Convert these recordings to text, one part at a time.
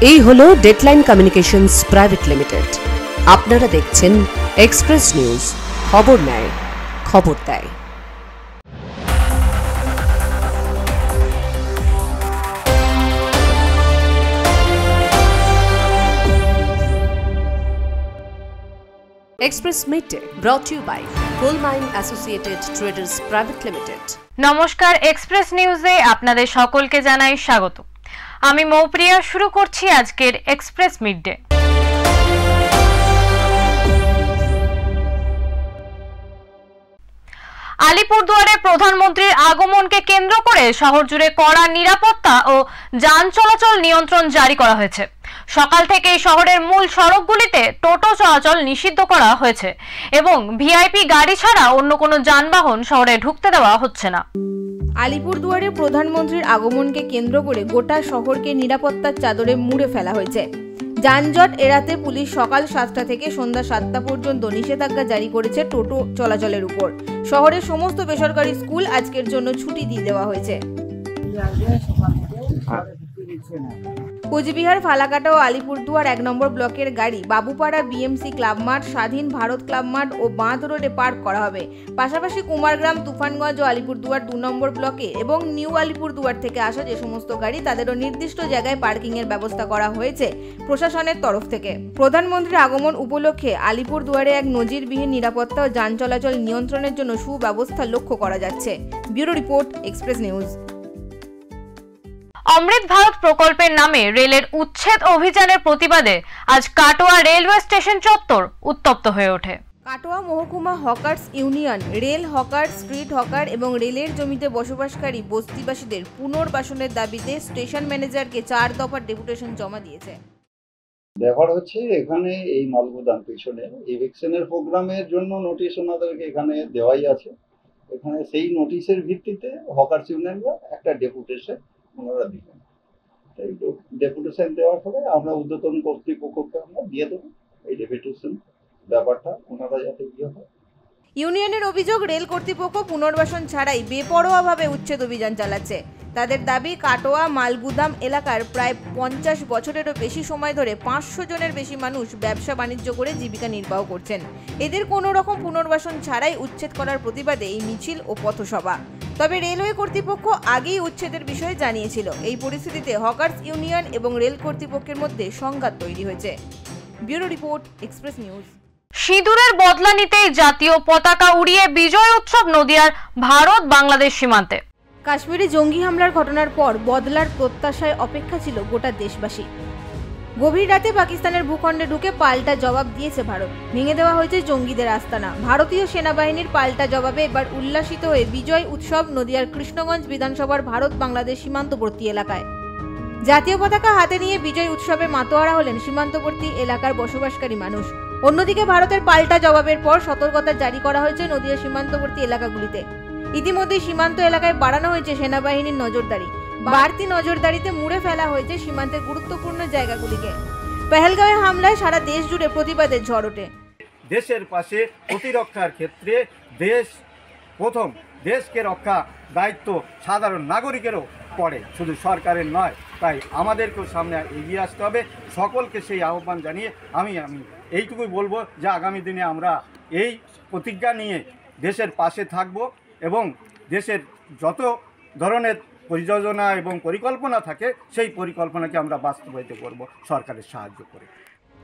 এই হলো deadline communications private limited. আপনারা দেখছেন এক্সপ্রেস নিউজ, খবর নেয়, খবর দেয়। Express Midday brought you by Coal Mine Associated traders private Limited. নমস্কার, এক্সপ্রেস নিউজে আপনাদের সকলকে জানাই স্বাগত। আমি মৌপ্রিয়া। শুরু করছি আজকের এক্সপ্রেস মিডডে। আলিপুরদুয়ারে প্রধানমন্ত্রীর আগমনকে কেন্দ্র করে শহর জুড়ে কড়া নিরাপত্তা ও যান চলাচল নিয়ন্ত্রণ জারি করা হয়েছে। সকাল থেকেই শহরের মূল সড়কগুলিতে টোটো চলাচল নিষিদ্ধ করা হয়েছে এবং ভিআইপি গাড়ি ছাড়া অন্য কোনো যানবাহন শহরে ঢুকতে দেওয়া হচ্ছে না। আলিপুরদুয়ারে প্রধানমন্ত্রীর আগমনকে কেন্দ্র করে গোটা শহরকে নিরাপত্তার চাদরে মুড়ে ফেলা হয়েছে। যানজট এড়াতে পুলিশ সকাল 7টা থেকে সন্ধ্যা 7টা পর্যন্ত নিষেধাজ্ঞা জারি করেছে টোটো চলাচলের উপর। শহরের সমস্ত বেসরকারি স্কুল আজকের জন্য ছুটি দিয়ে দেওয়া হয়েছে। কোচবিহার, ফালাকাটা ও আলিপুরদুয়ার 1 নম্বর ব্লকের গাড়ি বাবুপাড়া বিএমসি ক্লাব মাঠ, স্বাধীন ভারত ক্লাব মাঠ ও বাঁধ রোডে পার্ক করা হবে। পাশাপাশি কুমারগ্রাম, তুফানগঞ্জ ও আলিপুরদুয়ার 2 নম্বর ব্লকে এবং নিউ আলিপুরদুয়ার থেকে আসা যে সমস্ত গাড়ি তাদেরও নির্দিষ্ট জায়গায় পার্কিং এর ব্যবস্থা করা হয়েছে প্রশাসনের তরফ থেকে। প্রধানমন্ত্রীর আগমন উপলক্ষে আলিপুরদুয়ারে এক নজিরবিহীন নিরাপত্তা ও যান চলাচল নিয়ন্ত্রণের জন্য সুব্যবস্থা লক্ষ্য করা যাচ্ছে। Bureau report, express news. Amrit Bharat প্রকল্পের নামে রেলের উচ্ছেদ অভিযানের প্রতিবাদে আজ কাটোয়া রেলওয়ে স্টেশন চত্বর উত্তপ্ত হয়ে ওঠে। কাটোয়া মহকুমা hawkers union rail hawker, street hawker এবং রেলের জমিতে বসবাসকারী বস্তিবাসীদের পুনর্বাসনের দাবিতে স্টেশন ম্যানেজারকে 4 দফার ডেপুটেশন জমা দিয়েছে। ব্যাপার হচ্ছে এখানে এই মালগুদাম পিছনে ইভিকশনের প্রোগ্রামের জন্য নোটিশ ওনাদেরকে এখানে দেওয়াই আছে। এখানে সেই নোটিশের ভিত্তিতে হকার্স ইউনিয়নরা একটা ডেপুটেশন ওনারা দিলেন। এই ডেপুটেশন দেওয়ার পরে আমরা ঊর্ধ্বতন কর্তৃপক্ষকে আমরা দিয়ে দেবো এই ডেপুটেশন ব্যাপারটা ওনারা যাতে ইয়ে হয়। ইউনিয়নের অভিযোগ, রেল কর্তৃপক্ষ পুনর্বাসন ছাড়াই বেপরোয়াভাবে উচ্ছেদ অভিযান চালাচ্ছে। তাদের দাবি, কাটোয়া মালগুদাম এলাকার প্রায় 50 বছরেরও বেশি সময় ধরে 500 জনের বেশি মানুষ ব্যবসা বাণিজ্য করে জীবিকা নির্বাহ করছেন। এদের কোনো রকম পুনর্বাসন ছাড়াই উচ্ছেদ করার প্রতিবাদে এই মিছিল ও পথসভা। তবে রেলওয়ে কর্তৃপক্ষ আগেই উচ্ছেদের বিষয়ে জানিয়েছিল। এই পরিস্থিতিতে হকার্স ইউনিয়ন এবং রেল কর্তৃপক্ষের মধ্যে সংঘাত তৈরি হয়েছে। Bureau report, express news. সিঁদুরের বদলা নিতে জাতীয় পতাকা উড়িয়ে বিজয় উৎসব নদিয়ার ভারত বাংলাদেশ সীমান্তে। কাশ্মীরে জঙ্গি হামলার ঘটনার পর বদলার প্রত্যাশায় অপেক্ষা ছিল গোটা দেশবাসী। গভীর রাতে পাকিস্তানের ভূখণ্ডে ঢুকে পাল্টা জবাব দিয়েছে ভারত। ভেঙে দেওয়া হয়েছে জঙ্গিদের আস্তানা। ভারতীয় সেনাবাহিনীর পাল্টা জবাবে এবার উল্লাসিত হয়ে বিজয় উৎসব নদিয়ার কৃষ্ণগঞ্জ বিধানসভার ভারত বাংলাদেশ সীমান্তবর্তী এলাকায়। জাতীয় পতাকা হাতে নিয়ে বিজয় উৎসবে মাতোয়ারা হলেন সীমান্তবর্তী এলাকার বসবাসকারী মানুষ। অন্যদিকে ভারতের পাল্টা জবাবের পর সতর্কতা জারি করা হয়েছে নদিয়া সীমান্তবর্তী এলাকাগুলিতে। ইতিমধ্যে সীমান্ত এলাকায় বাড়ানো হয়েছে সেনাবাহিনীর নজরদারি। বাড়তি নজরদারিতে মুড়ে ফেলা হয়েছে সীমান্তের গুরুত্বপূর্ণ জায়গাগুলিকে। পেহেলগাঁওয়ে হামলায় সারা দেশ জুড়ে প্রতিবাদের ঝড় ওঠে। দেশের পাশে প্রতিরক্ষার ক্ষেত্রে দেশ প্রথম, দেশকে রক্ষা দায়িত্ব সাধারণ নাগরিকেরও পড়ে, শুধু সরকারের নয়। তাই আমাদেরকেও সামনে এগিয়ে আসতে হবে। সকলকে সেই আহ্বান জানিয়ে আমি এইটুকুই বলবো যে আগামী দিনে আমরা এই প্রতিজ্ঞা নিয়ে দেশের পাশে থাকব এবং দেশের যত ধরনের পরিযোজনা এবং পরিকল্পনা থাকে সেই পরিকল্পনাকে আমরা বাস্তবায়িত করব সরকারের সাহায্য করে।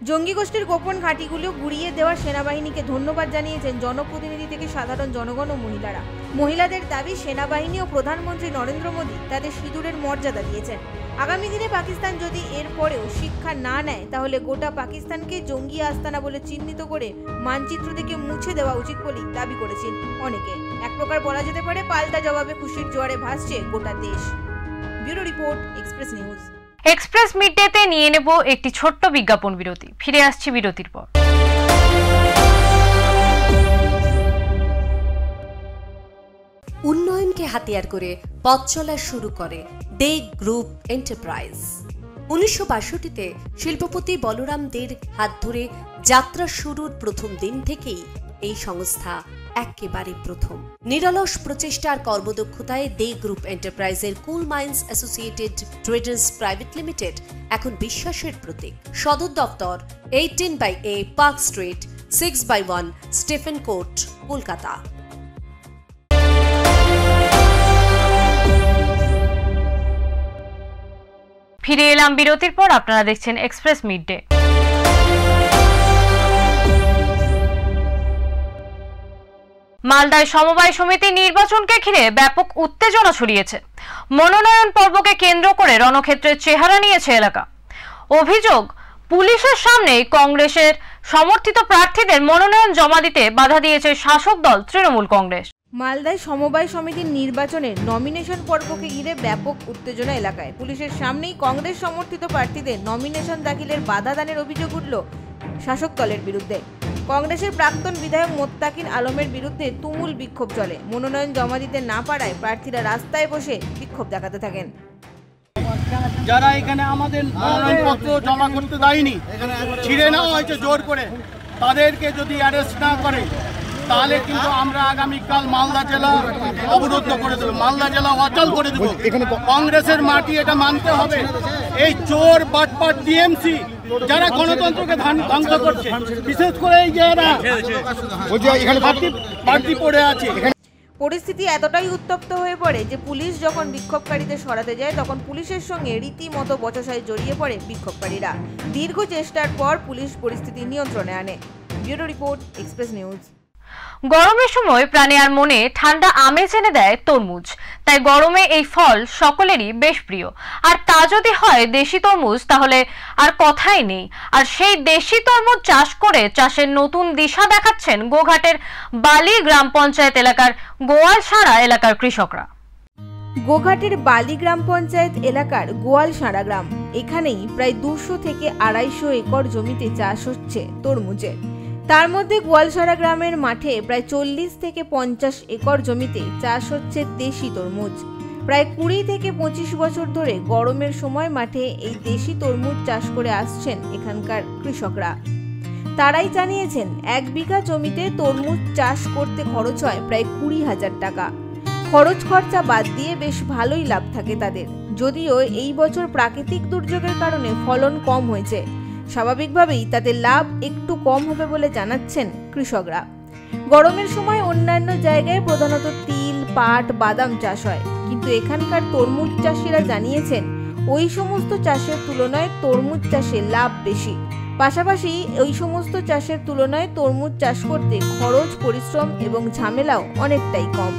জঙ্গি গোষ্ঠীর গোপন ঘাঁটিগুলো গুড়িয়ে দেওয়া সেনাবাহিনীকে ধন্যবাদ জানিয়েছেন জনপ্রতিনিধি থেকে সাধারণ জনগণ ও মহিলারা। মহিলাদের দাবি, সেনাবাহিনী ও প্রধানমন্ত্রী নরেন্দ্র মোদী তাদের সিঁদুরের মর্যাদা দিয়েছেন। আগামী দিনে পাকিস্তান যদি এর পরেও শিক্ষা না নেয় তাহলে গোটা পাকিস্তানকে জঙ্গি আস্তানা বলে চিহ্নিত করে মানচিত্র থেকে মুছে দেওয়া উচিত বলেই দাবি করেছেন অনেকে। এক প্রকার বলা যেতে পারে পাল্টা জবাবে খুশির জোয়ারে ভাসছে গোটা দেশ। Bureau report, express news. Express মিডডেতে নিয়ে নেব একটি ছোট্ট বিজ্ঞাপন বিরতি। ফিরে আসছি বিরতির পর। উন্নয়নকে হাতিয়ার করে পথ চলা শুরু করে দে গ্রুপ এন্টারপ্রাইজ। 1962-তে শিল্পপতি বলরাম দের হাত ধরে যাত্রা শুরুর প্রথম দিন থেকেই এই সংস্থা একেবারে প্রথম। নিরলস প্রচেষ্টার কর্মদক্ষতায় দে গ্রুপ এন্টারপ্রাইজের coal mines associated traders private limited এখন বিশ্বাসের প্রতীক। সদর দপ্তর 18/A Park Street, 6/1 Stephen Court, Kolkata. ফিরে এলাম বিরতির পর। আপনারা দেখছেন এক্সপ্রেস মিডডে। মালদায় সমবায় সমিতি নির্বাচনকে ঘিরে ব্যাপক উত্তেজনা ছড়িয়েছে। মনোনয়ন পর্বকে কেন্দ্র করে রণক্ষেত্রের চেহারা নিয়েছে এলাকা। অভিযোগ, পুলিশের সামনেই কংগ্রেসের সমর্থিত প্রার্থীদের মনোনয়ন জমা দিতে বাধা দিয়েছে শাসক দল তৃণমূল কংগ্রেস। মালদায় সমবায় সমিতির নির্বাচনের নমিনেশন পর্বকে ঘিরে ব্যাপক উত্তেজনা এলাকায়। পুলিশের সামনেই কংগ্রেস সমর্থিত প্রার্থীদের নমিনেশন দাখিলের বাধা দানের অভিযোগ উঠল শাসক দলের বিরুদ্ধে। কংগ্রেসের প্রাক্তন বিধায়ক মোত্তাকিন আলমের বিরুদ্ধে তুমুল বিক্ষোভ চলে। মনোনয়ন জমা দিতে না পারায় প্রার্থীরা রাস্তায় বসে বিক্ষোভ দেখাতে থাকেন। যারা এখানে আমাদের মনোনয়নপত্র জমা করতে দেয়নি, ছিঁড়ে নেওয়া হয়েছে জোর করে, তাদেরকে যদি অ্যারেস্ট না করে তাহলে কিন্তু আমরা আগামীকাল মালদা জেলা অবরুদ্ধ করে দেবো, মালদা জেলা অচল করে দেবো। কংগ্রেসের মাটি এটা মানতে হবে। এই চোর বাটপাট টিএমসি যারা গণতন্ত্রকে ধ্বংস করছে, বিশেষ করে এই যারা পার্টি পড়ে আছে। পরিস্থিতি এতটাই উত্তপ্ত হয়ে পড়ে যে পুলিশ যখন বিক্ষোভকারীদের সরাতে যায় তখন পুলিশের সঙ্গে রীতিমতো বচসায় জড়িয়ে পড়ে বিক্ষোভকারীরা। দীর্ঘ চেষ্টার পর পুলিশ পরিস্থিতি নিয়ন্ত্রণে আনে। Bureau report, express news. গরমের সময় প্রাণে আর মনে ঠান্ডা আমেজ এনে দেয় তরমুজ। তাই গরমে এই ফল সকলেরই বেশ প্রিয়। আর তা যদি হয় দেশি তরমুজ, তাহলে আর কথাই নেই। আর সেই দেশি তরমুজ চাষ করে চাষের নতুন দিশা দেখাচ্ছেন গোঘাটের বালি গ্রাম পঞ্চায়েত এলাকার গোয়ালসাড়া এলাকার কৃষকরা। গোঘাটের বালি গ্রাম পঞ্চায়েত এলাকার গোয়ালসাড়া গ্রাম, এখানেই প্রায় 200 থেকে 250 একর জমিতে চাষ হচ্ছে তরমুজের। তার মধ্যে গোয়ালসাড়া গ্রামের মাঠে প্রায় 40 থেকে 50 একর জমিতে চাষ হচ্ছে দেশি তরমুজ। প্রায় 20 থেকে 25 বছর ধরে গরমের সময় মাঠে এই দেশি তরমুজ চাষ করে আসছেন এখানকার কৃষকরা। তারাই জানিয়েছেন 1 বিঘা জমিতে তরমুজ চাষ করতে খরচ হয় প্রায় 20,000 টাকা। খরচ খরচা বাদ দিয়ে বেশ ভালোই লাভ থাকে তাদের। যদিও এই বছর প্রাকৃতিক দুর্যোগের কারণে ফলন কম হয়েছে, স্বাভাবিকভাবেই তাতে লাভ একটু কম হবে বলে জানাচ্ছেন কৃষকরা। গরমের সময় অন্যান্য জায়গায় প্রধানত তিল, পাট, বাদাম চাষ হয়, কিন্তু এখানকার তরমুজ চাষিরা জানিয়েছেন ওই সমস্ত চাষের তুলনায় তরমুজ চাষে লাভ বেশি। পাশাপাশি ওই সমস্ত চাষের তুলনায় তরমুজ চাষ করতে খরচ, পরিশ্রম এবং ঝামেলাও অনেকটাই কম।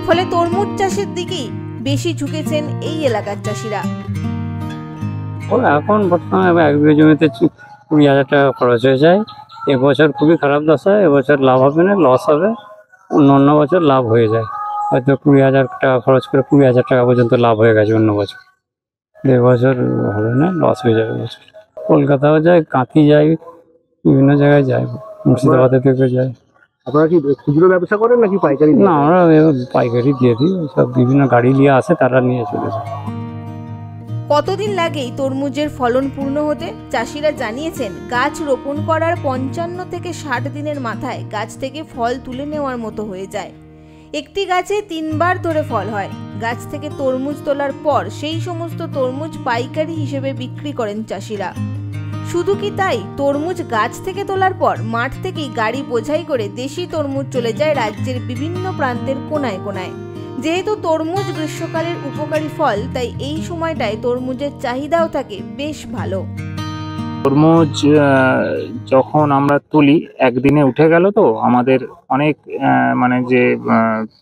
ফলে তরমুজ চাষের দিকেই বেশি ঝুঁকেছেন এই এলাকার চাষিরা। এখন বর্তমানে 1 বিঘা জমিতে 20,000 টাকা খরচ হয়ে যায়। এবছর খুবই খারাপ দশা, এবছর লাভ হবে না, লস হবে। অন্য বছর লাভ হয়ে যায়, হয়তো 20,000 টাকা খরচ করে 20,000 টাকা পর্যন্ত লাভ হয়ে গেছে অন্য বছর। এবছর হবে না, লস হয়ে যাবে এবছর। কলকাতাও যায়, কাঁথি যায়, বিভিন্ন জায়গায় যায়, মুর্শিদাবাদের থেকে যায়। আপনারা কি খুচরো ব্যবসা করেন নাকি পাইকারি? না, আমরা পাইকারি দিয়ে দিই, সব বিভিন্ন গাড়ি নিয়ে আসে, তারা নিয়ে চলে যায়। কতদিন লাগে এই তরমুজের ফলন পূর্ণ হতে? চাষিরা জানিয়েছেন গাছ রোপণ করার 55 থেকে 60 দিনের মাথায় গাছ থেকে ফল তুলে নেওয়ার মতো হয়ে যায়। একটি গাছে 3 বার ধরে ফল হয়। গাছ থেকে তরমুজ তোলার পর সেই সমস্ত তরমুজ পাইকারি হিসেবে বিক্রি করেন চাষিরা। শুধু কি তাই, তরমুজ গাছ থেকে তোলার পর মাঠ থেকেই গাড়ি বোঝাই করে দেশি তরমুজ চলে যায় রাজ্যের বিভিন্ন প্রান্তের কোনায় কোনায়। যেহেতু তরমুজ গ্রীষ্মকালের উপকারী ফল, তাই এই সময়টায় তরমুজের চাহিদাও থাকে বেশ ভালো। তরমুজ যখন আমরা তুলি, একদিনে উঠে গেল, তো আমাদের অনেক মানে যে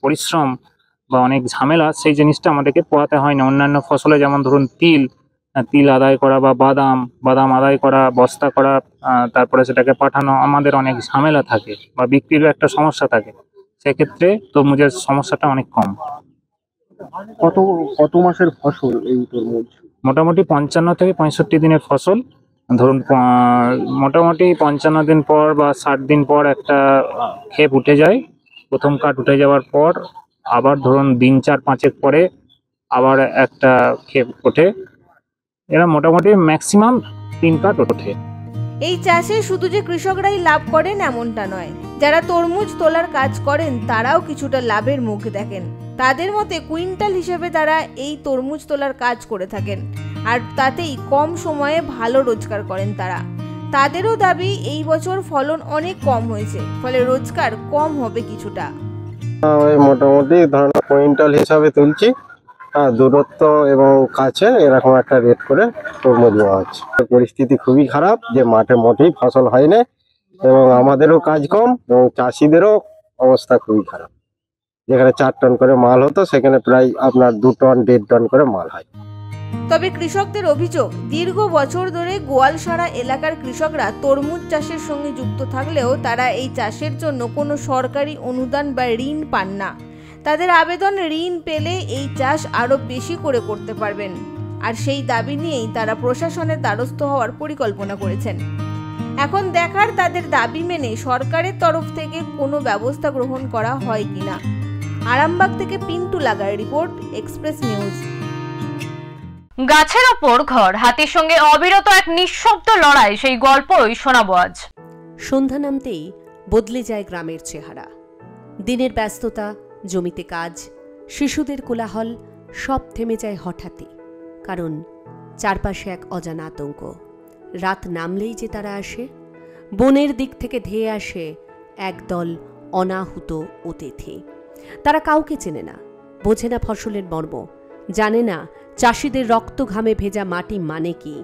পরিশ্রম বা অনেক ঝামেলা, সেই জিনিসটা আমাদেরকে পোহাতে হয় না। অন্যান্য ফসলে যেমন ধরুন তিল আদায় করা বা বাদাম আদায় করা, বস্তা করা, তারপরে সেটাকে পাঠানো, আমাদের অনেক ঝামেলা থাকে বা বিক্রিরও একটা সমস্যা থাকে। সেক্ষেত্রে তরমুজের সমস্যাটা অনেক কম। কত মাসের ফসল এই তরমুজ? মোটামুটি 55 থেকে 65 দিনের ফসল। ধরুন মোটামুটি 55 দিন পর বা 60 দিন পর একটা ক্ষেপ উঠে যায়। প্রথম কাঠ উঠে যাওয়ার পর আবার ধরুন দিন 4-5 পরে আবার একটা ক্ষেপ ওঠে। এরা মোটামুটি ম্যাক্সিমাম 3 কাঠ ওঠে। এই চাষে শুধু যে কৃষকরাই লাভ করেন এমনটা নয়, যারা তরমুজ তোলার কাজ করেন তারাও কিছুটা লাভের মুখ দেখেন। তাদের মতে কুইন্টাল হিসেবে তারা এই তরমুজ তোলার কাজ করে থাকেন, আর তাতেই কম সময়ে ভালো রোজগার করেন তারা। তাদেরও দাবি এই বছর ফলন অনেক কম হয়েছে, ফলে রোজগার কম হবে কিছুটা। ওই মোটামুটি ধরুন কুইন্টাল হিসাবে তুলছি, দূরত্ব এবং কাছে এরকম একটা রেট করে তরমুজ দেওয়া হচ্ছে। পরিস্থিতি খুবই খারাপ, যে মাঠে মোটেই ফসল হয় না এবং আমাদেরও কাজ কম এবং চাষিদেরও অবস্থা খুবই খারাপ। যেখানে 4 টন করে মাল হতো সেখানে প্রায় আপনার 2 টন 1.5 টন করে মাল হয়। তবে কৃষকদের অভিযোগ, দীর্ঘ বছর ধরে গোয়ালসারা এলাকার কৃষকরা তরমুজ চাষের সঙ্গে যুক্ত থাকলেও তারা এই চাষের জন্য কোনো সরকারি অনুদান বা ঋণ পান না। তাদের আবেদন, ঋণ পেলে এই চাষ আরো বেশি করে করতে পারবেন, আর সেই দাবি নিয়েই তারা প্রশাসনের দ্বারস্থ হওয়ার পরিকল্পনা করেছেন। এখন দেখার তাদের দাবি মেনে সরকারের তরফ থেকে কোনো ব্যবস্থা গ্রহণ করা হয় কিনা। আরামবাগ থেকে পিন্টু লাগার রিপোর্ট, এক্সপ্রেস নিউজ। গাছের ওপর ঘর, হাতির সঙ্গে অবিরত এক নিঃশব্দ লড়াই, সেই গল্পই শোনাবো আজ। সন্ধ্যা নামতেই বদলে যায় গ্রামের চেহারা। দিনের ব্যস্ততা, জমিতে কাজ, শিশুদের কোলাহল সব থেমে যায় হঠাৎই, কারণ চারপাশে এক অজানা আতঙ্ক। রাত নামলেই যে তারা আসে, বনের দিক থেকে ধেয়ে আসে একদল অনাহুত অতিথি। তারা কাউকে চেনে না, বোঝে না ফসলের মর্ম, জানে না চাষিদের রক্ত ঘামে ভেজা মাটি মানে কি।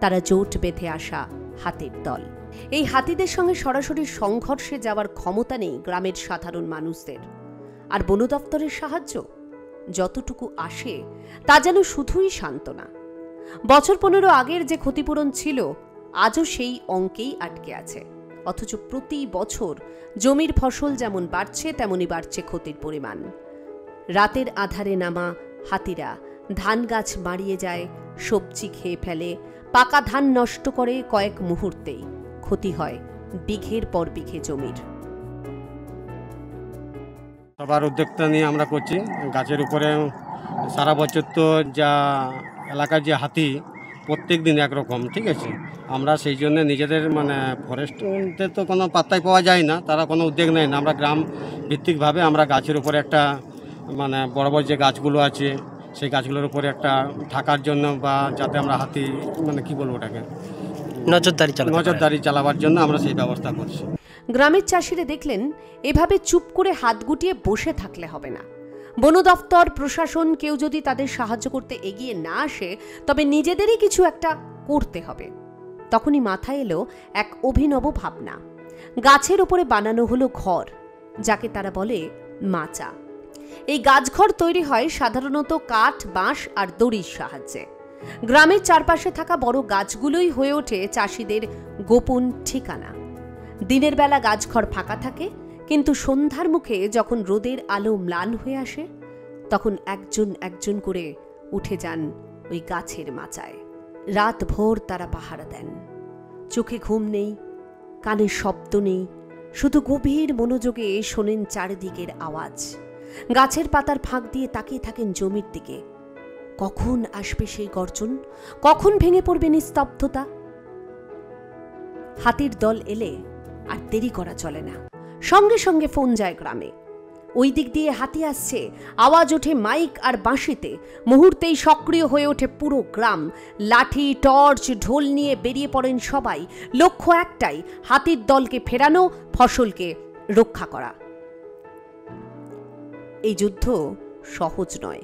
তারা জোট বেঁধে আসা হাতির দল। এই হাতিদের সঙ্গে সরাসরি সংঘর্ষে যাওয়ার ক্ষমতা নেই গ্রামের সাধারণ মানুষদের। আর বন দপ্তরের সাহায্য যতটুকু আসে তা যেন শুধুই সান্ত্বনা। বছর 15 আগের যে ক্ষতিপূরণ ছিল আজও সেই অঙ্কেই আটকে আছে, অথচ প্রতি বছর জমির ফসল যেমন বাড়ছে তেমনি বাড়ছে ক্ষতির পরিমাণ। রাতের আধারে নামা হাতিরা ধান গাছ মারিয়ে যায়, সবজি খেয়ে ফেলে, পাকা ধান নষ্ট করে কয়েক মুহূর্তেই। ক্ষতি হয় বিঘের পর বিঘে জমির। সবার উদ্যোক্তা নিয়ে আমরা করছি। গাছের উপরে সারা বছর তো যা এলাকার যে হাতি প্রত্যেক দিন একরকম, ঠিক আছে। আমরা সেই জন্য নিজেদের ফরেস্টদের তো কোনো পাত্তাই পাওয়া যায় না, তারা কোনো উদ্যোগ নেয় না। আমরা গ্রাম ভিত্তিকভাবে আমরা গাছের উপরে একটা বড় বড় যে গাছগুলো আছে সেই গাছগুলোর উপরে একটা থাকার জন্য, বা যাতে আমরা হাতি কি বলবো ওটাকে নজরদারি চালাবার জন্য আমরা সেই ব্যবস্থা করছি। গ্রামের চাষিরা দেখলেন এভাবে চুপ করে হাত গুটিয়ে বসে থাকলে হবে না। বন দপ্তর, প্রশাসন কেউ যদি তাদের সাহায্য করতে এগিয়ে না আসে তবে নিজেদেরই কিছু একটা করতে হবে। তখনই মাথায় এলো এক অভিনব ভাবনা। গাছের উপরে বানানো হলো ঘর, যাকে তারা বলে মাচা। এই গাছঘর তৈরি হয় সাধারণত কাঠ, বাঁশ আর দড়ির সাহায্যে। গ্রামের চারপাশে থাকা বড় গাছগুলোই হয়ে ওঠে চাষিদের গোপন ঠিকানা। দিনের বেলা গাছঘর ফাঁকা থাকে, কিন্তু সন্ধ্যার মুখে যখন রোদের আলো ম্লান হয়ে আসে তখন একজন একজন করে উঠে যান ওই গাছের মাচায়। রাত ভোর তারা পাহারা দেন। চোখে ঘুম নেই, কানে শব্দ নেই, শুধু গভীর মনোযোগে শোনেন চারিদিকের আওয়াজ। গাছের পাতার ফাঁক দিয়ে তাকিয়ে থাকেন জমির দিকে। কখন আসবে সেই গর্জন, কখন ভেঙে পড়বে নিস্তব্ধতা। হাতির দল এলে আর দেরি করা চলে না, সঙ্গে সঙ্গে ফোন যায় গ্রামে। ওই দিক দিয়ে হাতি আসছে, আওয়াজ ওঠে মাইক আর বাঁশিতে। মুহূর্তেই সক্রিয় হয়ে ওঠে পুরো গ্রাম। লাঠি, টর্চ, ঢোল নিয়ে বেরিয়ে পড়েন সবাই। লক্ষ্য একটাই, হাতির দলকে ফেরানো, ফসলকে রক্ষা করা। এই যুদ্ধ সহজ নয়।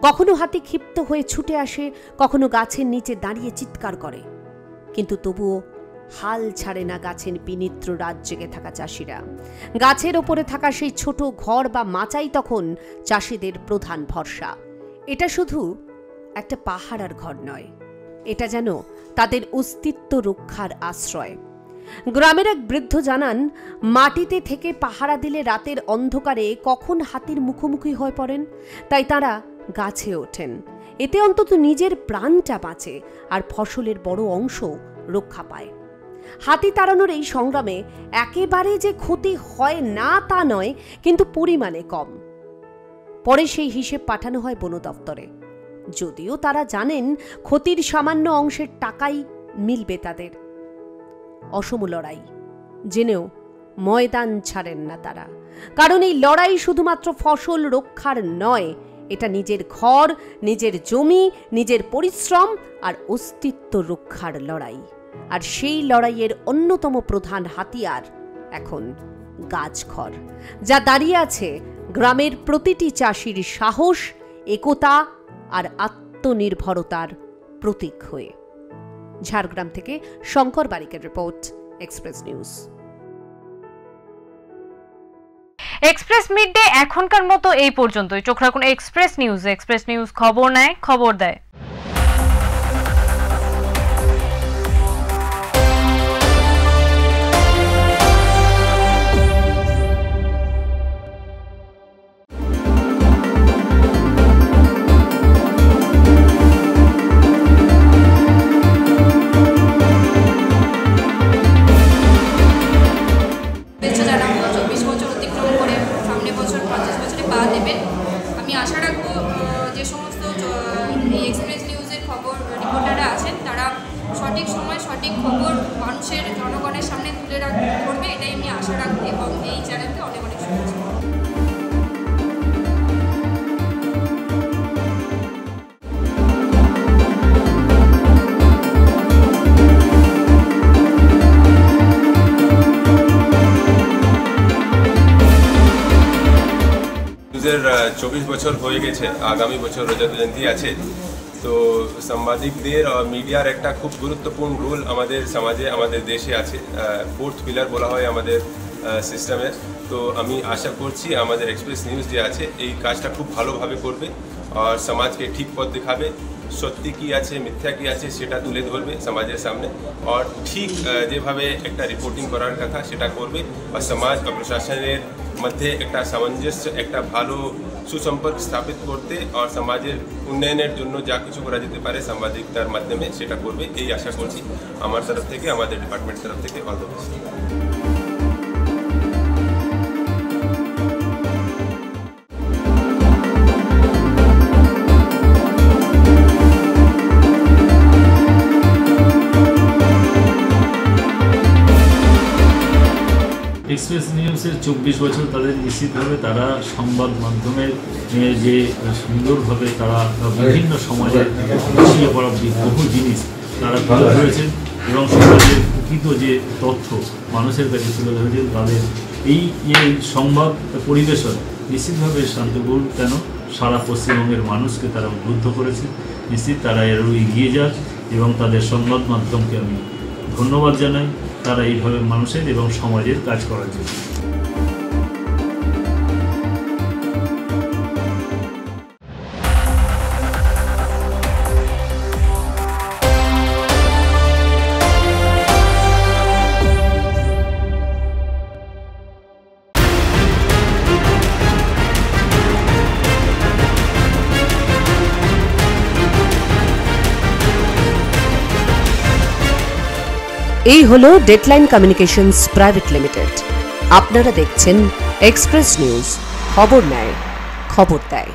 কখনো হাতি ক্ষিপ্ত হয়ে ছুটে আসে, কখনো গাছের নিচে দাঁড়িয়ে চিৎকার করে, কিন্তু তবুও হাল ছাড়ে না গাছের বিনিদ্র রাত জেগে থাকা চাষিরা। গাছের ওপরে থাকা সেই ছোট ঘর বা মাচাই তখন চাষিদের প্রধান ভরসা। এটা শুধু একটা পাহারার ঘর নয়, এটা যেন তাদের অস্তিত্ব রক্ষার আশ্রয়। গ্রামের এক বৃদ্ধ জানান, মাটিতে থেকে পাহারা দিলে রাতের অন্ধকারে কখন হাতির মুখোমুখি হয়ে পড়েন, তাই তারা গাছে ওঠেন। এতে অন্তত নিজের প্রাণটা বাঁচে আর ফসলের বড় অংশ রক্ষা পায়। হাতি তাড়ানোর এই সংগ্রামে একেবারে যে ক্ষতি হয় না তা নয়, কিন্তু পরিমাণে কম। পরে সেই হিসেব পাঠানো হয় বন দপ্তরে, যদিও তারা জানেন ক্ষতির সামান্য অংশের টাকাই মিলবে তাদের। অসম লড়াই, জেনেও ময়দান ছাড়েন না তারা। কারণ এই লড়াই শুধুমাত্র ফসল রক্ষার নয়, এটা নিজের ঘর, নিজের জমি, নিজের পরিশ্রম আর অস্তিত্ব রক্ষার লড়াই। আর সেই লড়াইয়ের অন্যতম প্রধান হাতিয়ার এখন গাছঘর, যা দাঁড়িয়ে আছে গ্রামের প্রতিটি চাষির সাহস, একতা আর আত্মনির্ভরতার প্রতীক হয়ে। ঝাড়গ্রাম থেকে শঙ্কর বারিকের report, express news. Express midday এখনকার মতো এই পর্যন্তই। চোখ রাখুন এক্সপ্রেস নিউজ। এক্সপ্রেস নিউজ খবর নেয়, খবর দেয়। আমি আশা রাখবো যে সমস্ত এই এক্সপ্রেস নিউজের খবর রিপোর্টাররা আছেন তারা সঠিক সময় সঠিক খবর মানুষের জনগণের সামনে তুলে ধরবে, এটাই আমি আশা রাখবো এবং এই চ্যানেলকে অনেক অনেক শুভেচ্ছা। নিউজের 24 বছর হয়ে গেছে, আগামী বছর রজত জয়ন্তী আছে। তো সাংবাদিকদের মিডিয়ার একটা খুব গুরুত্বপূর্ণ রোল আমাদের সমাজে, আমাদের দেশে আছে। ফোর্থ পিলার বলা হয় আমাদের সিস্টেমের। তো আমি আশা করছি আমাদের এক্সপ্রেস নিউজ যে আছে এই কাজটা খুব ভালোভাবে করবে আর সমাজকে ঠিক পথ দেখাবে, সত্যি কি আছে মিথ্যা কি আছে সেটা তুলে ধরবে সমাজের সামনে, আর ঠিক যেভাবে একটা রিপোর্টিং করার কথা সেটা করবে। আর সমাজ বা প্রশাসনের মধ্যে একটা সামঞ্জস্য, একটা ভালো সুসম্পর্ক স্থাপিত করতে আর সমাজের উন্নয়নের জন্য যা কিছু করা যেতে পারে সাংবাদিকতার মাধ্যমে সেটা করবে, এই আশা করছি আমার তরফ থেকে, আমাদের ডিপার্টমেন্টের তরফ থেকে। All the best. এক্সপ্রেস নিউজের 24 বছর তাদের নিশ্চিতভাবে তারা সংবাদ মাধ্যমের যে সুন্দরভাবে তারা বিভিন্ন সমাজের পিছিয়ে পড়া বহু জিনিস তারা তুলে ধরেছেন এবং সমাজের প্রকৃত যে তথ্য মানুষের কাছে তুলে ধরেছেন। তাদের এই সংবাদ পরিবেশন নিশ্চিতভাবে শান্তিপুর কেন সারা পশ্চিমবঙ্গের মানুষকে তারা উদ্বুদ্ধ করেছে। নিশ্চিত তারা এরও এগিয়ে যাক এবং তাদের সংবাদ মাধ্যমকে আমি ধন্যবাদ জানাই তারা এইভাবে মানুষের এবং সমাজের কাজ করার জন্য। এই হলো ডেডলাইন কমিউনিকেশনস প্রাইভেট লিমিটেড। আপনারা দেখছেন এক্সপ্রেস নিউজ, খবর নেয়, খবর দেয়।